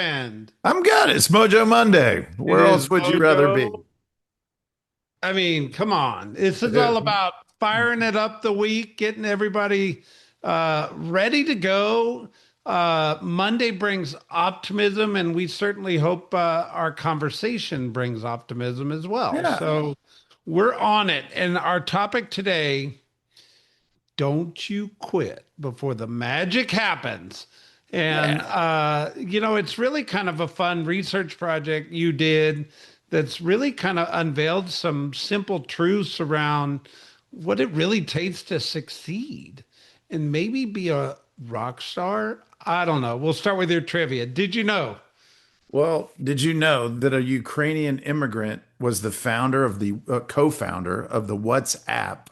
And I'm good. It's Mojo Monday. it Where is else would you rather Mojo. be? I mean, come on. This is all about firing it up the week, getting everybody ready to go. Monday brings optimism, and we certainly hope our conversation brings optimism as well. Yeah. So we're on it. And our topic today, don't you quit before the magic happens. And, Yeah. it's really kind of a fun research project you did that's really kind of unveiled some simple truths around what it really takes to succeed and maybe be a rock star. I don't know. We'll start with your trivia. Did you know? Well, did you know that a Ukrainian immigrant was the founder of the co-founder of the WhatsApp?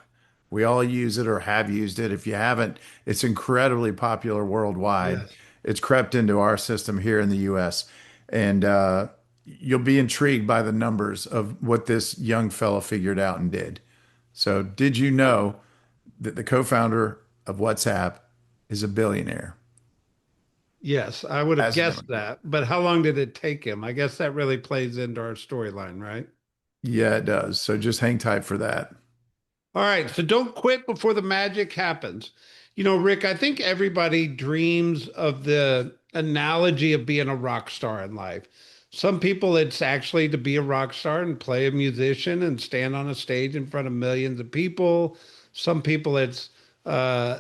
We all use it or have used it. If you haven't, it's incredibly popular worldwide. Yes. It's crept into our system here in the US. And you'll be intrigued by the numbers of what this young fella figured out and did. So, did you know that the co-founder of WhatsApp is a billionaire Yes, I would have as an guessed immigrant? that. But how long did it take him? I guess that really plays into our storyline, right? Yeah, it does. So just hang tight for that. All right, so don't quit before the magic happens. Rick, I think everybody dreams of the analogy of being a rock star in life. Some people, it's actually to be a rock star and play a musician and stand on a stage in front of millions of people. Some people, it's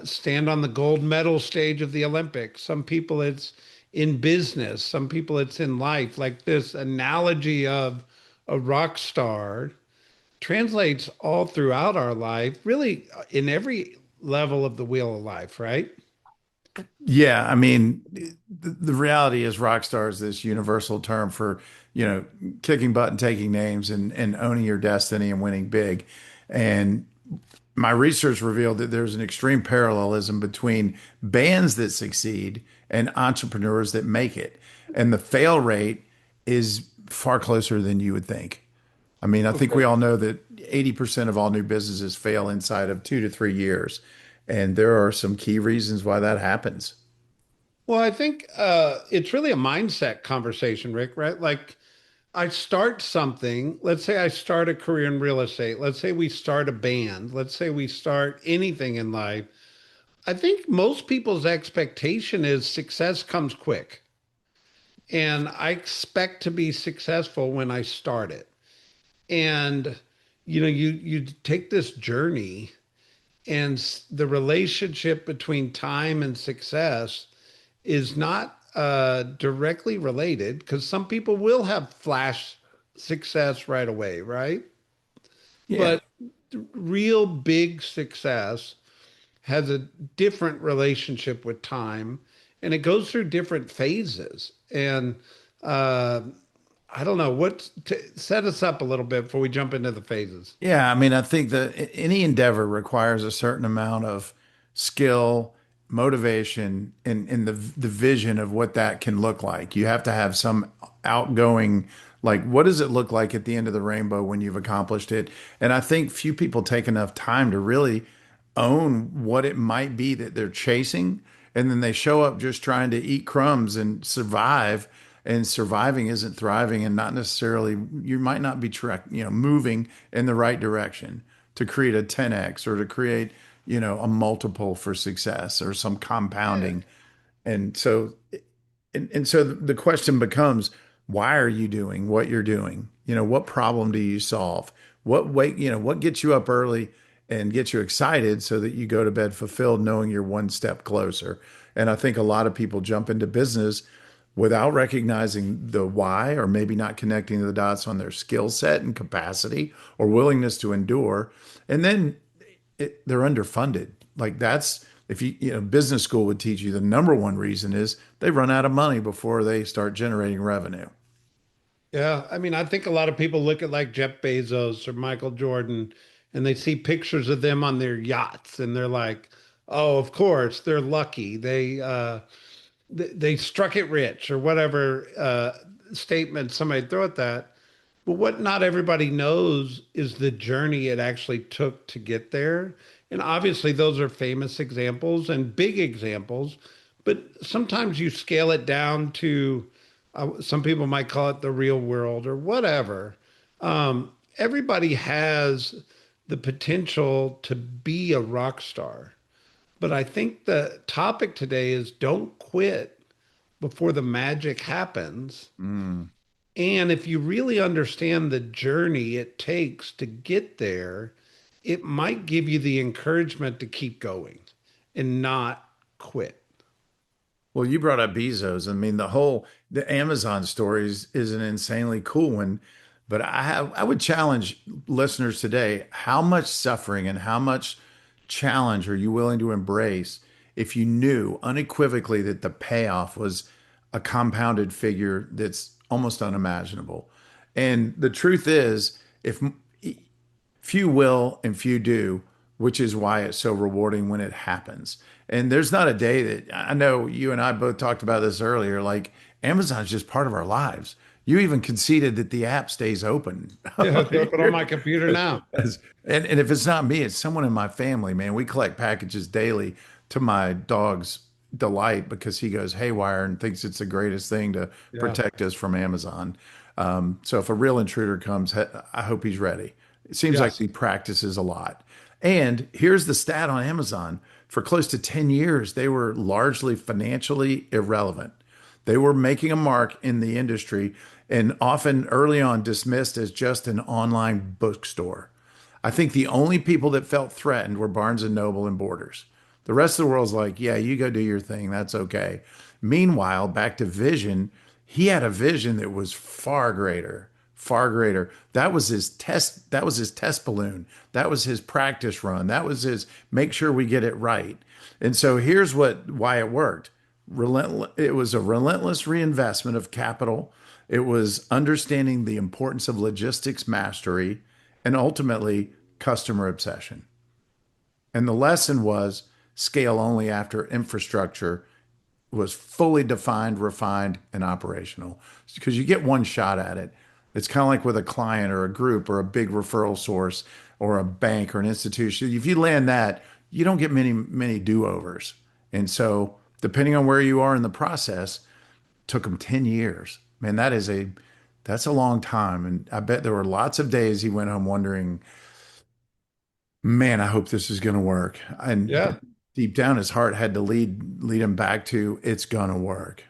stand on the gold medal stage of the Olympics. Some people, it's in business. Some people, it's in life. Like this analogy of a rock star translates all throughout our life, really in every level of the wheel of life, right? Yeah, I mean, the reality is rock star is this universal term for, kicking butt and taking names and owning your destiny and winning big. And my research revealed that there's an extreme parallelism between bands that succeed and entrepreneurs that make it. And the fail rate is far closer than you would think. I mean, I think we Okay. all know that 80% of all new businesses fail inside of 2 to 3 years. And there are some key reasons why that happens. Well, I think it's really a mindset conversation, Rick, right? Like I start something, let's say I start a career in real estate. Let's say we start a band. Let's say we start anything in life. I think most people's expectation is success comes quick. And I expect to be successful when I start it. And you take this journey and the relationship between time and success is not directly related because some people will have flash success right away, right? Yeah. But real big success has a different relationship with time and it goes through different phases. And uh, I don't know what to set us up a little bit before we jump into the phases. Yeah. I mean, I think that any endeavor requires a certain amount of skill, motivation, and the vision of what that can look like. You have to have some outgoing, like, what does it look like at the end of the rainbow when you've accomplished it? And I think few people take enough time to really own what it might be that they're chasing. And then they show up just trying to eat crumbs and survive. And surviving isn't thriving and not necessarily, you might not be moving in the right direction to create a 10x or to create, a multiple for success or some Yeah. compounding. And so and so the question becomes, why are you doing what you're doing? What problem do you solve? What gets you up early and gets you excited so that you go to bed fulfilled, knowing you're one step closer. And I think a lot of people jump into business without recognizing the why, or maybe not connecting the dots on their skill set and capacity or willingness to endure. And then they're underfunded. Like that's if business school would teach you the number one reason is they run out of money before they start generating revenue. Yeah, I mean, I think a lot of people look at like Jeff Bezos or Michael Jordan and they see pictures of them on their yachts and they're like, "Oh, of course, they're lucky. They struck it rich," or whatever statement somebody throw at that. But what not everybody knows is the journey it actually took to get there. And obviously, those are famous examples and big examples. But sometimes you scale it down to Some people might call it the real world or whatever. Everybody has the potential to be a rock star. But I think the topic today is don't quit before the magic happens. Mm. And if you really understand the journey it takes to get there, it might give you the encouragement to keep going and not quit. Well, you brought up Bezos. I mean, the Amazon story is an insanely cool one. But I would challenge listeners today, how much suffering and how much challenge are you willing to embrace if you knew unequivocally that the payoff was a compounded figure that's almost unimaginable? And the truth is, if few will and few do, which is why it's so rewarding when it happens. And there's not a day that I know you and I both talked about this earlier. Like Amazon's just part of our lives. You even conceded that the app stays open. Yeah, it's open on my computer now. And if it's not me, it's someone in my family, man. We collect packages daily to my dog's delight because he goes haywire and thinks it's the greatest thing to Yeah. protect us from Amazon. So if a real intruder comes, I hope he's ready. It seems like Yes. he practices a lot. And here's the stat on Amazon. For close to 10 years, they were largely financially irrelevant. They were making a mark in the industry and often early on dismissed as just an online bookstore. I think the only people that felt threatened were Barnes and Noble and Borders. The rest of the world's like, yeah, you go do your thing. That's okay. Meanwhile, back to vision, he had a vision that was far greater, far greater. That was his test balloon. That was his practice run. That was his make sure we get it right. And so here's why it worked. It was a relentless reinvestment of capital. It was understanding the importance of logistics mastery and ultimately customer obsession. And the lesson was scale only after infrastructure was fully defined, refined, and operational. Because you get one shot at it. It's kind of like with a client or a group or a big referral source or a bank or an institution. If you land that, you don't get many do-overs. And so, depending on where you are in the process, took them 10 years. Man, that's a long time. And I bet there were lots of days he went home wondering, man, I hope this is going to work. And but Yeah. deep down, his heart had to lead him back to it's going to work.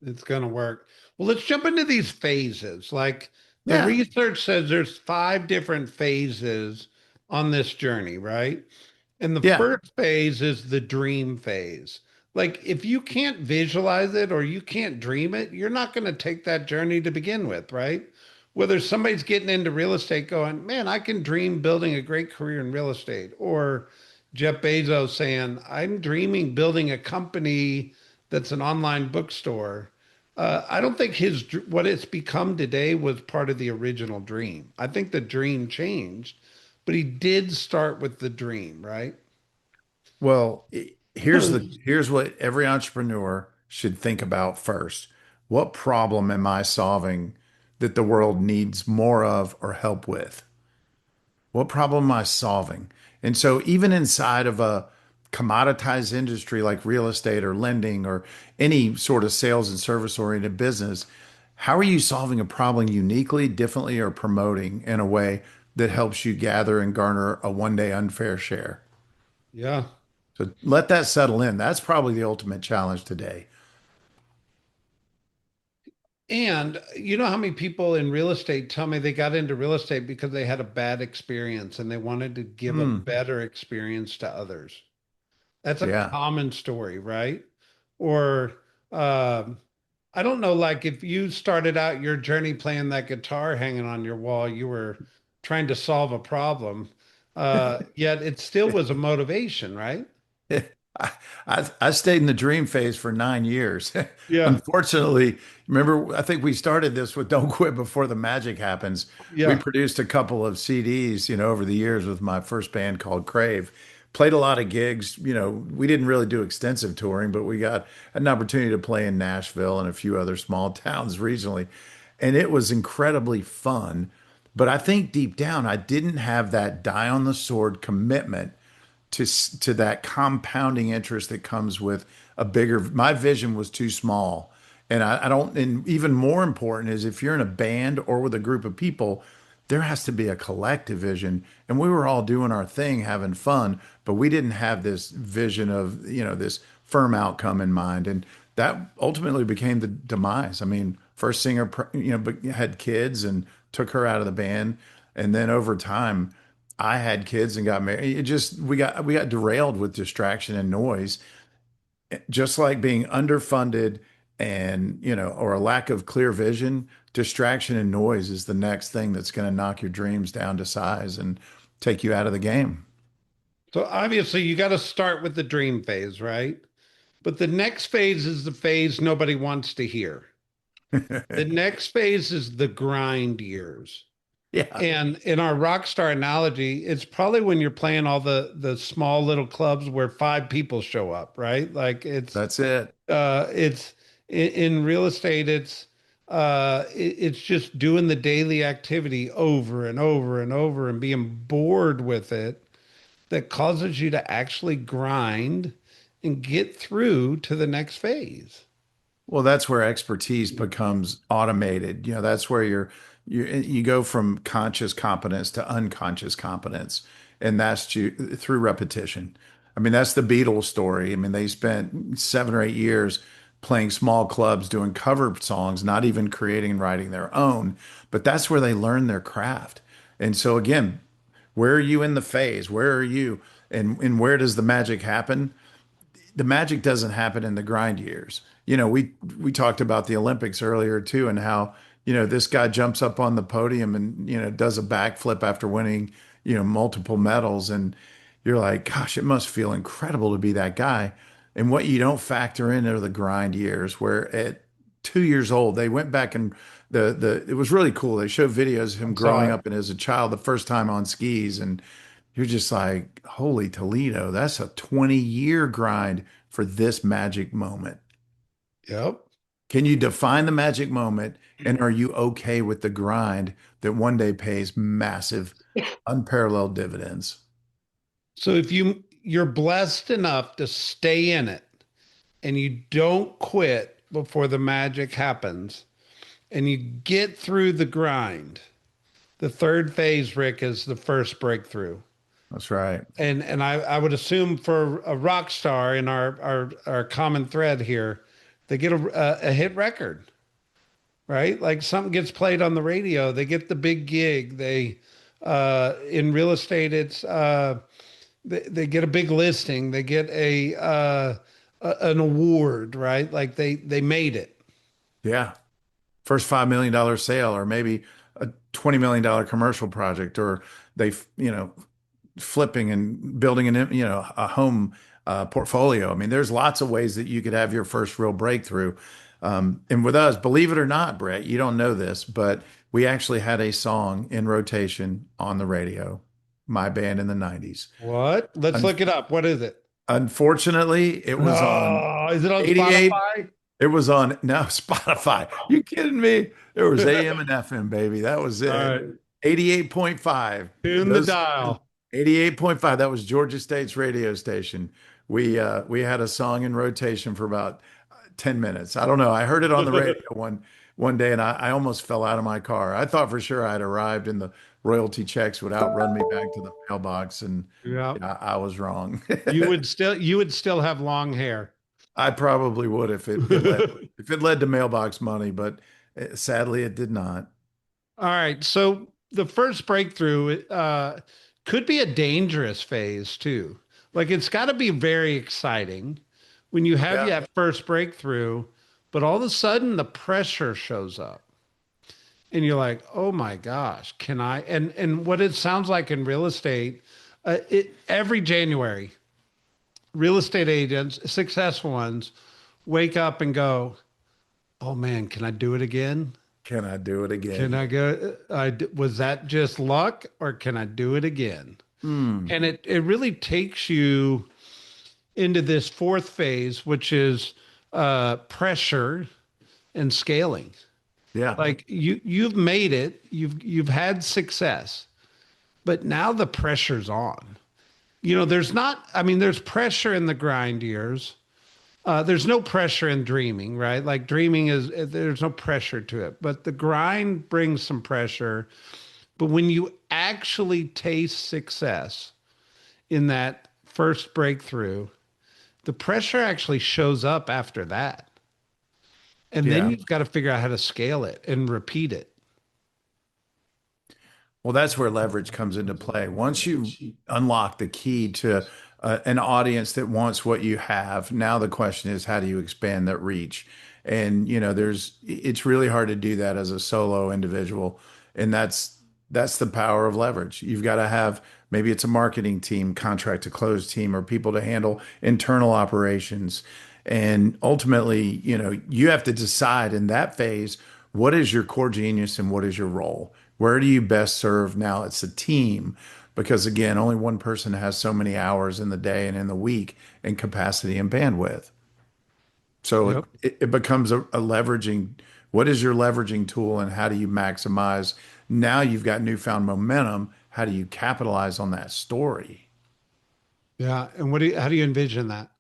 It's going to work. Well, let's jump into these phases. Like the Yeah, research says there's five different phases on this journey, right? And the yeah. first phase is the dream phase. Like if you can't visualize it or you can't dream it, you're not going to take that journey to begin with, right? Whether somebody's getting into real estate going, man, I can dream building a great career in real estate, or Jeff Bezos saying, I'm dreaming building a company that's an online bookstore. I don't think what it's become today was part of the original dream. I think the dream changed, but he did start with the dream, right? Well, here's what every entrepreneur should think about first. What problem am I solving that the world needs more of or help with? What problem am I solving? And so, even inside of a commoditized industry like real estate or lending or any sort of sales and service oriented business, how are you solving a problem uniquely, differently, or promoting in a way that helps you gather and garner a one day unfair share? Yeah. So, let that settle in. That's probably the ultimate challenge today. And you know how many people in real estate tell me they got into real estate because they had a bad experience and they wanted to give a Hmm. better experience to others. That's a Yeah. common story, right? Or um, I don't know, like if you started out your journey playing that guitar hanging on your wall, you were trying to solve a problem, yet it still was a motivation, right? I stayed in the dream phase for 9 years. Yeah. Unfortunately, remember, I think we started this with Don't Quit Before the Magic Happens. We Yeah. produced a couple of CDs, over the years with my first band called Crave. Played a lot of gigs. We didn't really do extensive touring, but we got an opportunity to play in Nashville and a few other small towns regionally. And it was incredibly fun. But I think deep down, I didn't have that die on the sword commitment to that compounding interest that comes with a bigger. My vision was too small, And I don't, and even more important is if you're in a band or with a group of people, there has to be a collective vision. And we were all doing our thing, having fun, but we didn't have this vision of, this firm outcome in mind. And that ultimately became the demise. I mean, first singer, but had kids and took her out of the band. And then over time, I had kids and got married. It just, we got derailed with distraction and noise, just like being underfunded and or a lack of clear vision. Distraction and noise is the next thing that's going to knock your dreams down to size and take you out of the game. So obviously you got to start with the dream phase, right? But the next phase is the phase nobody wants to hear. The next phase is the grind years. Yeah, And in our rock star analogy, it's probably when you're playing all the small little clubs where five people show up, right? Like that's it. it's in real estate, it's just doing the daily activity over and over and over and being bored with it that causes you to actually grind and get through to the next phase. Well, that's where expertise becomes automated. That's where you go from conscious competence to unconscious competence, and that's through repetition. I mean, that's the Beatles story. I mean, they spent 7 or 8 years playing small clubs, doing cover songs, not even creating and writing their own. But that's where they learned their craft. And so again, where are you in the phase? Where are you? And where does the magic happen? The magic doesn't happen in the grind years. We talked about the Olympics earlier too, and how, this guy jumps up on the podium and, does a backflip after winning, multiple medals. And you're like, gosh, it must feel incredible to be that guy. And what you don't factor in are the grind years where at 2 years old, they went back and it was really cool. They showed videos of him I saw growing it. up and as a child, the first time on skis. And you're just like, holy Toledo, that's a 20-year grind for this magic moment. Yep. Can you define the magic moment? And are you okay with the grind that one day pays massive, unparalleled dividends? So if you're blessed enough to stay in it and you don't quit before the magic happens and you get through the grind, the third phase, Rick, is the first breakthrough. That's right. And I would assume for a rock star in our common thread here, they get a hit record, right? Like something gets played on the radio, they get the big gig. They in real estate, they get a big listing, they get an award, right? Like they made it. Yeah. First $5 million sale, or maybe a $20 million commercial project, or they, flipping and building a home portfolio. I mean, there's lots of ways that you could have your first real breakthrough. And with us, believe it or not, Brett, you don't know this, but we actually had a song in rotation on the radio, my band in the 90s. What? Let's Un- look it up. What is it? Unfortunately, it was on Oh, is it on 88. Spotify? It was on, no, Spotify. You kidding me? There was AM and FM, baby. That was All it. right. 88.5. Tune the Those dial. 88.5. That was Georgia State's radio station. We had a song in rotation for about 10 minutes. I don't know. I heard it on the radio one day and I almost fell out of my car. I thought for sure I'd arrived and the royalty checks would outrun me back to the mailbox, and Yeah. yeah, I was wrong. You would still have long hair. I probably would if it led to mailbox money, but sadly it did not. All right. So the first breakthrough could be a dangerous phase too. Like it's got to be very exciting when you have Yeah. that first breakthrough, but all of a sudden the pressure shows up and you're like, oh my gosh, can I? And what it sounds like in real estate, every January, real estate agents, successful ones, wake up and go, oh man, can I do it again? Can I do it Can again? I go? Was that just luck or can I do it again? Hmm. And it really takes you into this fourth phase, which is pressure and scaling. Yeah. Like you've made it, you've had success, but now the pressure's on. There's not, I mean, there's pressure in the grind years, There's no pressure in dreaming, right? Like dreaming is, there's no pressure to it, but the grind brings some pressure. But when you actually taste success in that first breakthrough, the pressure actually shows up after that. And then Yeah. you've got to figure out how to scale it and repeat it. Well, that's where leverage comes into play. Once you unlock the key to an audience that wants what you have, now the question is, how do you expand that reach? And it's really hard to do that as a solo individual, and that's the power of leverage. You've got to have, maybe it's a marketing team, contract to close team, or people to handle internal operations. And ultimately, you have to decide in that phase, what is your core genius and what is your role? Where do you best serve? Now it's a team, because again, only one person has so many hours in the day and in the week in capacity and bandwidth. So Yep. it becomes a leveraging. What is your leveraging tool and how do you maximize? Now you've got newfound momentum. How do you capitalize on that story? Yeah. And how do you envision that?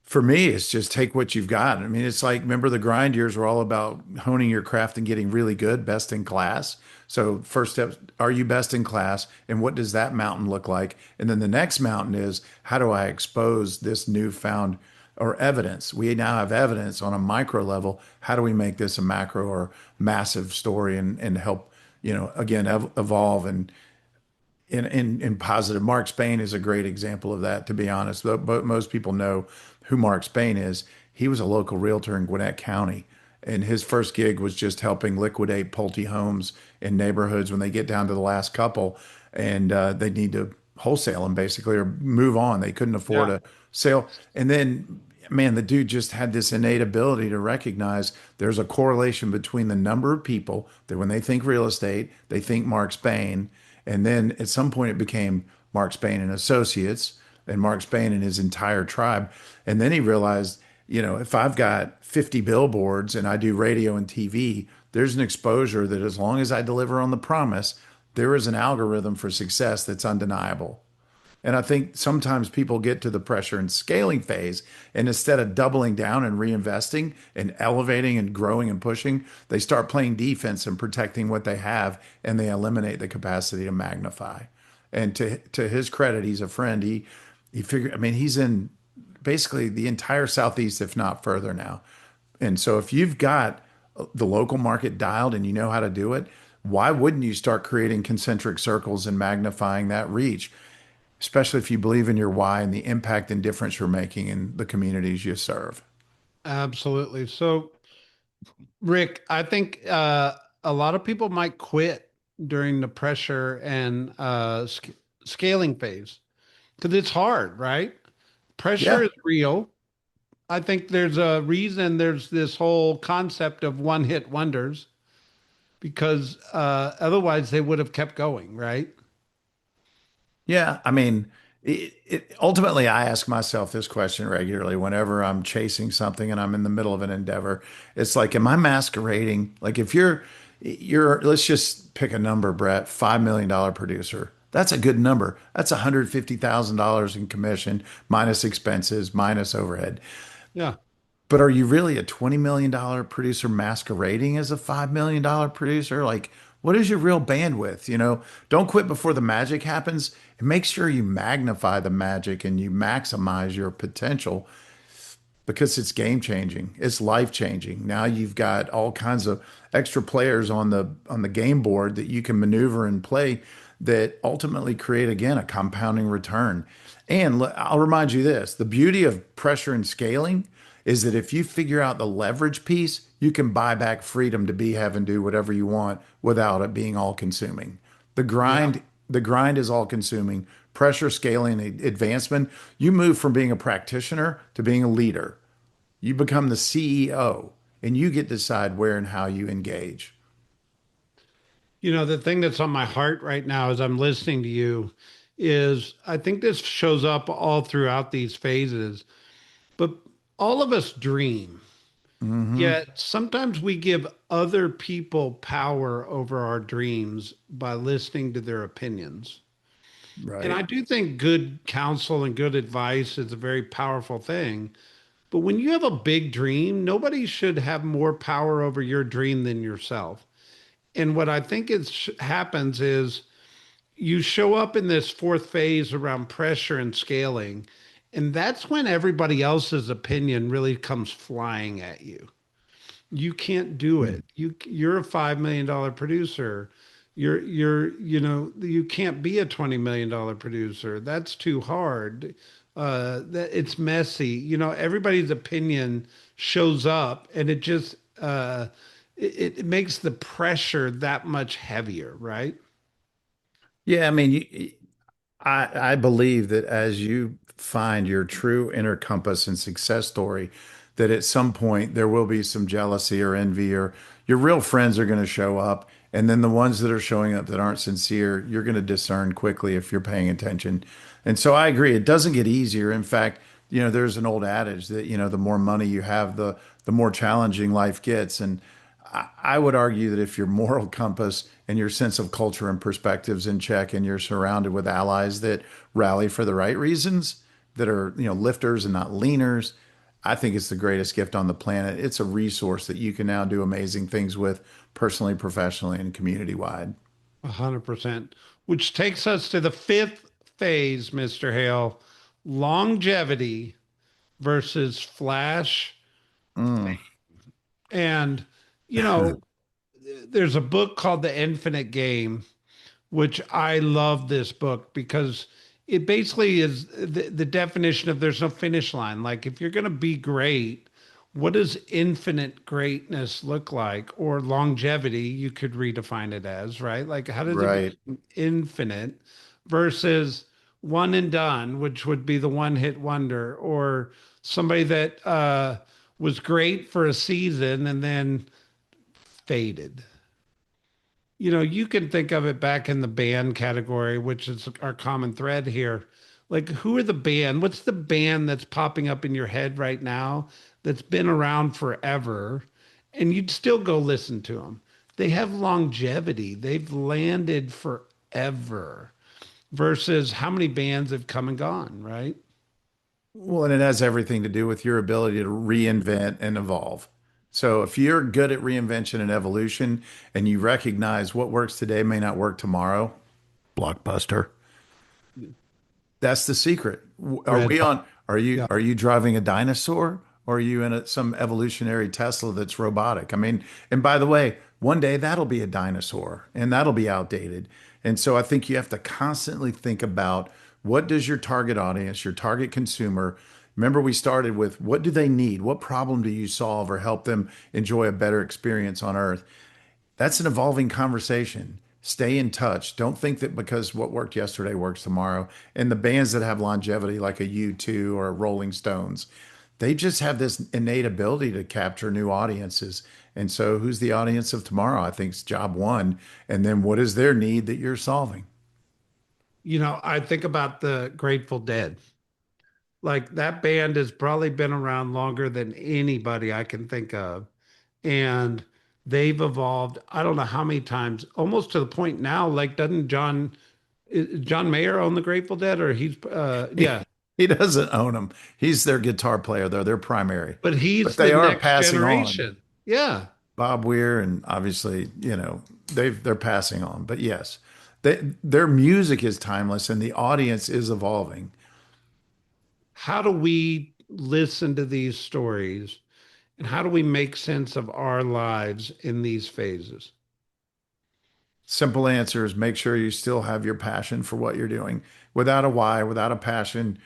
For me, it's just take what you've got. I mean, it's like, remember the grind years were all about honing your craft and getting really good, best in class. So, first step, are you best in class? And what does that mountain look like? And then the next mountain is, how do I expose this newfound or evidence? We now have evidence on a micro level. How do we make this a macro or massive story and help, again, evolve and in positive. Mark Spain is a great example of that, to be honest. But most people know who Mark Spain is. He was a local realtor in Gwinnett County, and his first gig was just helping liquidate Pulte homes in neighborhoods when they get down to the last couple, and they need to wholesale them basically or move on. They couldn't afford Yeah. a sale, and then. Man, the dude just had this innate ability to recognize there's a correlation between the number of people that when they think real estate, they think Mark Spain, and then at some point it became Mark Spain and Associates and Mark Spain and his entire tribe. And then he realized, if I've got 50 billboards and I do radio and TV, there's an exposure that as long as I deliver on the promise, there is an algorithm for success that's undeniable. And I think sometimes people get to the pressure and scaling phase, and instead of doubling down and reinvesting and elevating and growing and pushing, they start playing defense and protecting what they have, and they eliminate the capacity to magnify. And to his credit, he's a friend. He figured. I mean, he's in basically the entire Southeast, if not further now. And so, if you've got the local market dialed and you know how to do it, why wouldn't you start creating concentric circles and magnifying that reach? Especially if you believe in your why and the impact and difference you're making in the communities you serve. Absolutely. So, Rick, I think a lot of people might quit during the pressure and scaling phase because it's hard, right? Pressure Yeah. is real. I think there's a reason there's this whole concept of one hit wonders because otherwise they would have kept going, right? Yeah. I mean, ultimately, I ask myself this question regularly whenever I'm chasing something and I'm in the middle of an endeavor. It's like, am I masquerading? Like, if let's just pick a number, Brett, $5 million producer. That's a good number. That's $150,000 in commission, minus expenses, minus overhead. Yeah. But are you really a $20 million producer masquerading as a $5 million producer? Like, what is your real bandwidth? Don't quit before the magic happens. And make sure you magnify the magic and you maximize your potential because it's game changing. It's life changing. Now you've got all kinds of extra players on the game board that you can maneuver and play that ultimately create again a compounding return. And I'll remind you this, the beauty of pressure and scaling is that if you figure out the leverage piece, you can buy back freedom to be, have, and do whatever you want without it being all consuming. The Yeah. grind, the grind is all consuming. Pressure, scaling, advancement. You move from being a practitioner to being a leader. You become the CEO and you get to decide where and how you engage. You know, the thing that's on my heart right now as I'm listening to you is I think this shows up all throughout these phases, but all of us dream. Hmm. Yet sometimes we give other people power over our dreams by listening to their opinions. And I Right. do think good counsel and good advice is a very powerful thing. But when you have a big dream, nobody should have more power over your dream than yourself. And what I think happens is you show up in this fourth phase around pressure and scaling, and that's when everybody else's opinion really comes flying at you. You can't do Hmm. it. You're a $5 million producer. You can't be a $20 million producer. That's too hard. That it's messy. Everybody's opinion shows up, and it makes the pressure that much heavier, right? Yeah, I mean, I believe that as you find your true inner compass and success story, that at some point there will be some jealousy or envy, or your real friends are going to show up. And then the ones that are showing up that aren't sincere, you're going to discern quickly if you're paying attention. And so I agree, it doesn't get easier. In fact, there's an old adage that, the more money you have, the more challenging life gets. And I would argue that if your moral compass and your sense of culture and perspectives in check, and you're surrounded with allies that rally for the right reasons, that are, lifters and not leaners, I think it's the greatest gift on the planet. It's a resource that you can now do amazing things with personally, professionally, and community wide. 100%. Which takes us to the fifth phase, Mr. Hale, longevity versus flash. Mm. And, you know, there's a book called The Infinite Game, which I love this book because it basically is the definition of there's no finish line. Like, if you're going to be great, what does infinite greatness look like? Or longevity, you could redefine it as, right? Like, how does it Right. become infinite versus one and done, which would be the one hit wonder, or somebody that was great for a season and then faded. You can think of it back in the band category, which is our common thread here. Like, who are the band? What's the band that's popping up in your head right now that's been around forever and you'd still go listen to them? They have longevity, they've landed forever versus how many bands have come and gone, right? Well, and it has everything to do with your ability to reinvent and evolve. So if you're good at reinvention and evolution, and you recognize what works today may not work tomorrow, blockbuster. That's the secret. Are Red we Hot. on? Are you Yeah. are you driving a dinosaur, or are you in some evolutionary Tesla that's robotic? I mean, and by the way, one day that'll be a dinosaur and that'll be outdated. And so I think you have to constantly think about, what does your target audience, your target consumer, remember we started with, what do they need? What problem do you solve or help them enjoy a better experience on Earth? That's an evolving conversation. Stay in touch. Don't think that because what worked yesterday works tomorrow. And the bands that have longevity, like a U2 or a Rolling Stones, they just have this innate ability to capture new audiences. And so, who's the audience of tomorrow? I think it's job one. And then, what is their need that you're solving? I think about the Grateful Dead. Like, that band has probably been around longer than anybody I can think of. And they've evolved, I don't know how many times, almost to the point now, like, doesn't John Mayer own the Grateful Dead? Or yeah, He doesn't own them. He's their guitar player, though. They're primary, but but he's the they are next passing on. generation. Yeah. Bob Weir, and obviously, they're passing on. But yes, their music is timeless and the audience is evolving. How do we listen to these stories and how do we make sense of our lives in these phases? Simple answer is, make sure you still have your passion for what you're doing. Without a why, without a passion,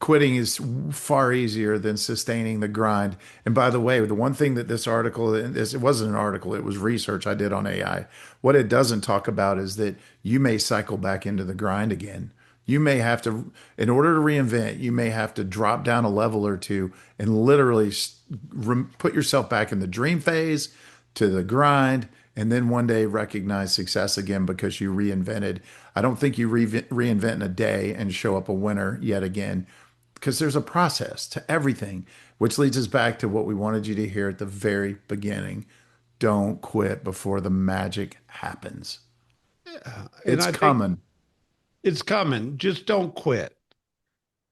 quitting is far easier than sustaining the grind. And by the way, the one thing that this article, it wasn't an article, it was research I did on AI. What it doesn't talk about is that you may cycle back into the grind again. You may have to, in order to reinvent, you may have to drop down a level or two and literally put yourself back in the dream phase, to the grind, and then one day recognize success again because you reinvented. I don't think you reinvent in a day and show up a winner yet again, because there's a process to everything, which leads us back to what we wanted you to hear at the very beginning. Don't quit before the magic happens. Yeah. And It's I think coming. It's coming. Just don't quit.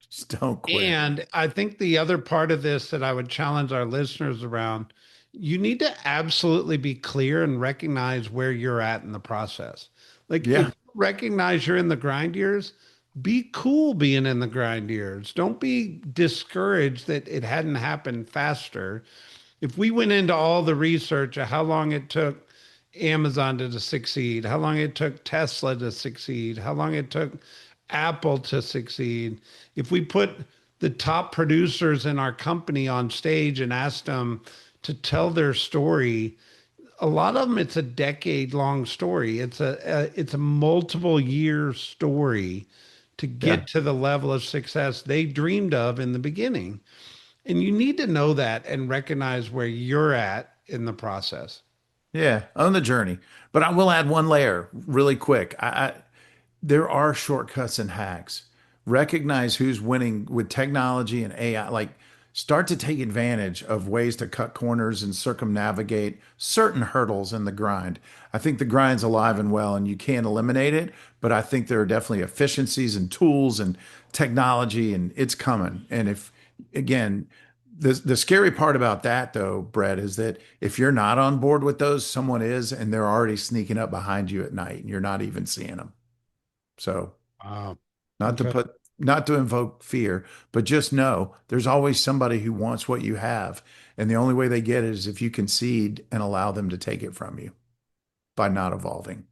Just don't quit. And I think the other part of this that I would challenge our listeners around, you need to absolutely be clear and recognize where you're at in the process. Like if Yeah. you recognize you're in the grind years, be cool being in the grind years. Don't be discouraged that it hadn't happened faster. If we went into all the research of how long it took Amazon to succeed, how long it took Tesla to succeed, how long it took Apple to succeed, if we put the top producers in our company on stage and asked them to tell their story, a lot of them it's a decade long story. It's a multiple year story to Yeah. get to the level of success they dreamed of in the beginning. And you need to know that and recognize where you're at in the process. Yeah. On the journey. But I will add one layer really quick. There are shortcuts and hacks. Recognize who's winning with technology and AI. Like, start to take advantage of ways to cut corners and circumnavigate certain hurdles in the grind. I think the grind's alive and well, and you can't eliminate it. But I think there are definitely efficiencies and tools and technology, and it's coming. And if, again, the scary part about that, though, Brett, is that if you're not on board with those, someone is, and they're already sneaking up behind you at night, and you're not even seeing them. So, Wow. not to Okay. put, not to invoke fear, but just know there's always somebody who wants what you have. And the only way they get it is if you concede and allow them to take it from you by not evolving.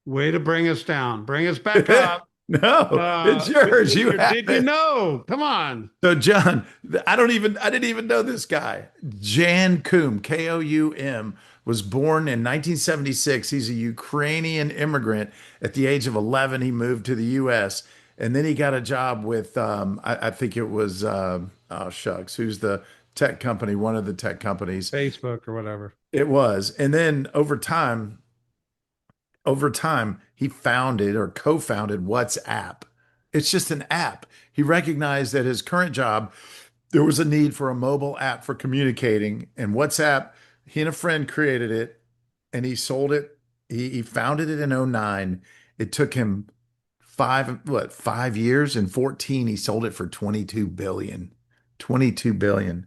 Way to bring us down. Bring us back up. No, it's yours. With You your have did you it. know? Come on. So, John, I didn't even know this guy. Jan Koum, Koum, was born in 1976. He's a Ukrainian immigrant. At the age of 11, he moved to the US. And then he got a job with, I think it was, oh, shucks, who's the tech company, one of the tech companies. Facebook or whatever. It was. And then over time, he founded or co-founded WhatsApp. It's just an app. He recognized that his current job, there was a need for a mobile app for communicating, and WhatsApp, he and a friend created it and he sold it. He founded it in '09. It took him 5 years and 14. He sold it for 22 billion. 22 billion.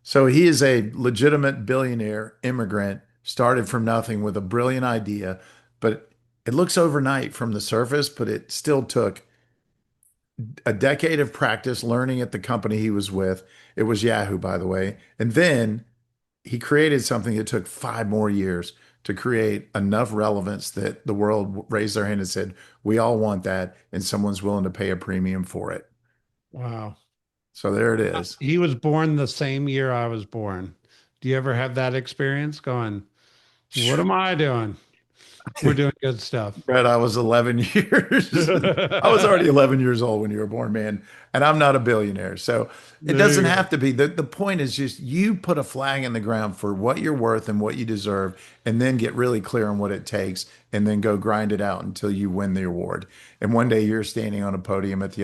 So he is a legitimate billionaire immigrant, started from nothing with a brilliant idea, but it looks overnight from the surface, but it still took a decade of practice learning at the company he was with. It was Yahoo, by the way. And then he created something that took 5 more years to create enough relevance that the world raised their hand and said, we all want that, and someone's willing to pay a premium for it. Wow. So there it is. He was born the same year I was born. Do you ever have that experience going, what am I doing? We're doing good stuff. Brett, I was 11 years. I was already 11 years old when you were born, man. And I'm not a billionaire. So it There doesn't you go. have to be. The point is just you put a flag in the ground for what you're worth and what you deserve, and then get really clear on what it takes, and then go grind it out until you win the award. And one day you're standing on a podium at the